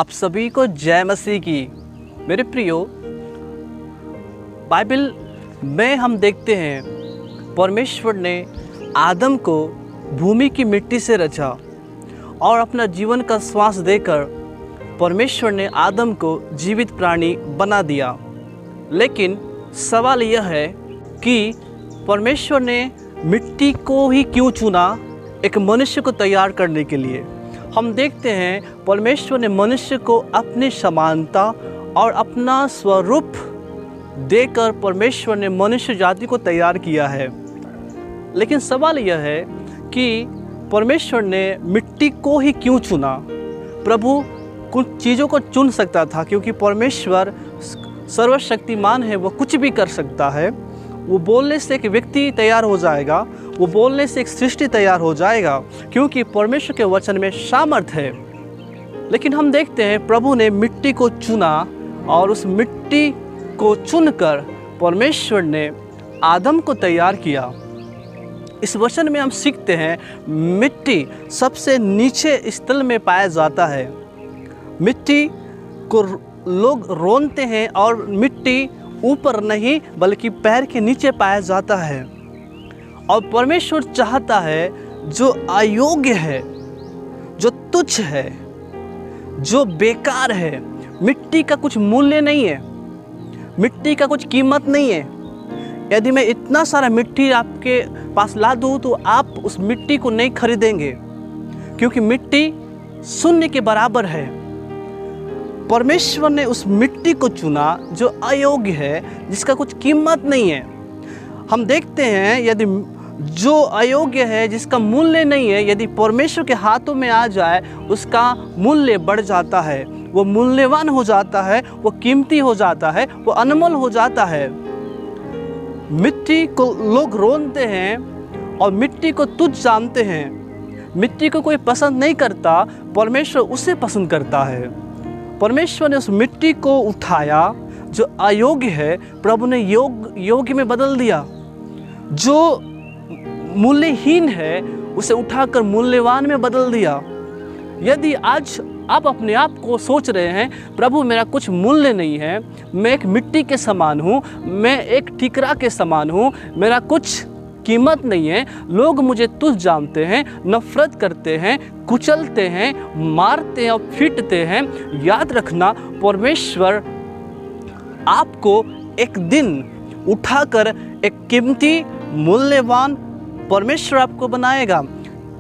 आप सभी को जय मसीह की। मेरे प्रियो, बाइबल में हम देखते हैं परमेश्वर ने आदम को भूमि की मिट्टी से रचा और अपना जीवन का श्वास देकर परमेश्वर ने आदम को जीवित प्राणी बना दिया। लेकिन सवाल यह है कि परमेश्वर ने मिट्टी को ही क्यों चुना एक मनुष्य को तैयार करने के लिए। हम देखते हैं परमेश्वर ने मनुष्य को अपनी समानता और अपना स्वरूप देकर परमेश्वर ने मनुष्य जाति को तैयार किया है। लेकिन सवाल यह है कि परमेश्वर ने मिट्टी को ही क्यों चुना। प्रभु कुछ चीज़ों को चुन सकता था, क्योंकि परमेश्वर सर्वशक्तिमान है, वो कुछ भी कर सकता है। वो बोलने से एक व्यक्ति तैयार हो जाएगा, वो बोलने से एक सृष्टि तैयार हो जाएगा, क्योंकि परमेश्वर के वचन में सामर्थ है। लेकिन हम देखते हैं प्रभु ने मिट्टी को चुना और उस मिट्टी को चुनकर परमेश्वर ने आदम को तैयार किया। इस वचन में हम सीखते हैं मिट्टी सबसे नीचे स्थल में पाया जाता है। मिट्टी को लोग रोनते हैं और मिट्टी ऊपर नहीं बल्कि पैर के नीचे पाया जाता है। और परमेश्वर चाहता है जो अयोग्य है, जो तुच्छ है, जो बेकार है, मिट्टी का कुछ मूल्य नहीं है, मिट्टी का कुछ कीमत नहीं है। यदि मैं इतना सारा मिट्टी आपके पास ला दूँ तो आप उस मिट्टी को नहीं खरीदेंगे, क्योंकि मिट्टी शून्य के बराबर है। परमेश्वर ने उस मिट्टी को चुना जो अयोग्य है, जिसका कुछ कीमत नहीं है। हम देखते हैं यदि जो अयोग्य है, जिसका मूल्य नहीं है, यदि परमेश्वर के हाथों में आ जाए उसका मूल्य बढ़ जाता है, वो मूल्यवान हो जाता है, वो कीमती हो जाता है, वो अनमोल हो जाता है। मिट्टी को लोग रोनते हैं और मिट्टी को तुच्छ जानते हैं। मिट्टी को कोई पसंद नहीं करता, परमेश्वर उसे पसंद करता है। परमेश्वर ने उस मिट्टी को उठाया जो अयोग्य है, प्रभु ने योग्य में बदल दिया। जो मूल्यहीन है उसे उठाकर मूल्यवान में बदल दिया। यदि आज आप अपने आप को सोच रहे हैं प्रभु मेरा कुछ मूल्य नहीं है, मैं एक मिट्टी के समान हूँ, मैं एक ठिकरा के समान हूँ, मेरा कुछ कीमत नहीं है, लोग मुझे तुच्छ जानते हैं, नफरत करते हैं, कुचलते हैं, मारते हैं और पीटते हैं, याद रखना परमेश्वर आपको एक दिन उठाकर एक कीमती मूल्यवान परमेश्वर आपको बनाएगा।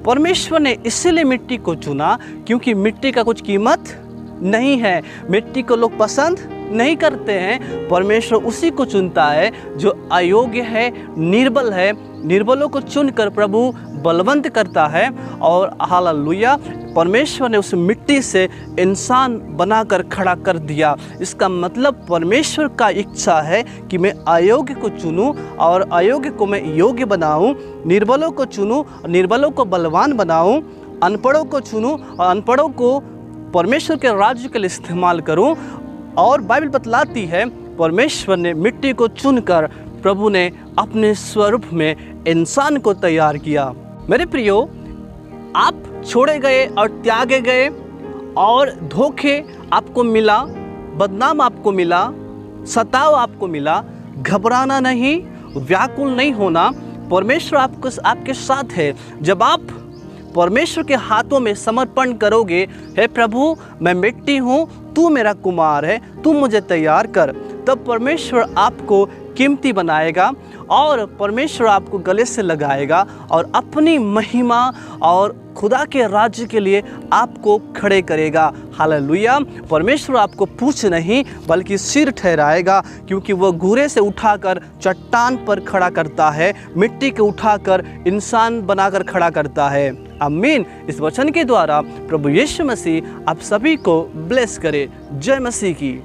परमेश्वर ने इसीलिए मिट्टी को चुना क्योंकि मिट्टी का कुछ कीमत नहीं है, मिट्टी को लोग पसंद नहीं करते हैं। परमेश्वर उसी को चुनता है जो अयोग्य है, निर्बल है। निर्बलों को चुनकर प्रभु बलवंत करता है। और हालेलुया, परमेश्वर ने उस मिट्टी से इंसान बनाकर खड़ा कर दिया। इसका मतलब परमेश्वर का इच्छा है कि मैं अयोग्य को चुनूं और अयोग्य को मैं योग्य बनाऊं, निर्बलों को चुनूं, निर्बलों को बलवान बनाऊं, अनपढ़ों को चुनूं और अनपढ़ों को परमेश्वर के राज्य के लिए इस्तेमाल करूं। और बाइबल बतलाती है परमेश्वर ने मिट्टी को चुनकर प्रभु ने अपने स्वरूप में इंसान को तैयार किया। मेरे प्रियो, आप छोड़े गए और त्यागे गए और धोखे आपको मिला, बदनाम आपको मिला, सताव आपको मिला, घबराना नहीं, व्याकुल नहीं होना। परमेश्वर आपके साथ है। जब आप परमेश्वर के हाथों में समर्पण करोगे, हे प्रभु मैं मिट्टी हूँ, तू मेरा कुमार है, तू मुझे तैयार कर, तब परमेश्वर आपको कीमती बनाएगा और परमेश्वर आपको गले से लगाएगा और अपनी महिमा और खुदा के राज्य के लिए आपको खड़े करेगा। हालेलुया। परमेश्वर आपको पूंछ नहीं बल्कि सिर ठहराएगा, क्योंकि वो घूरे से उठाकर चट्टान पर खड़ा करता है, मिट्टी के उठाकर इंसान बनाकर खड़ा करता है। आमीन। इस वचन के द्वारा प्रभु यीशु मसीह आप सभी को ब्लेस करे। जय मसीह की।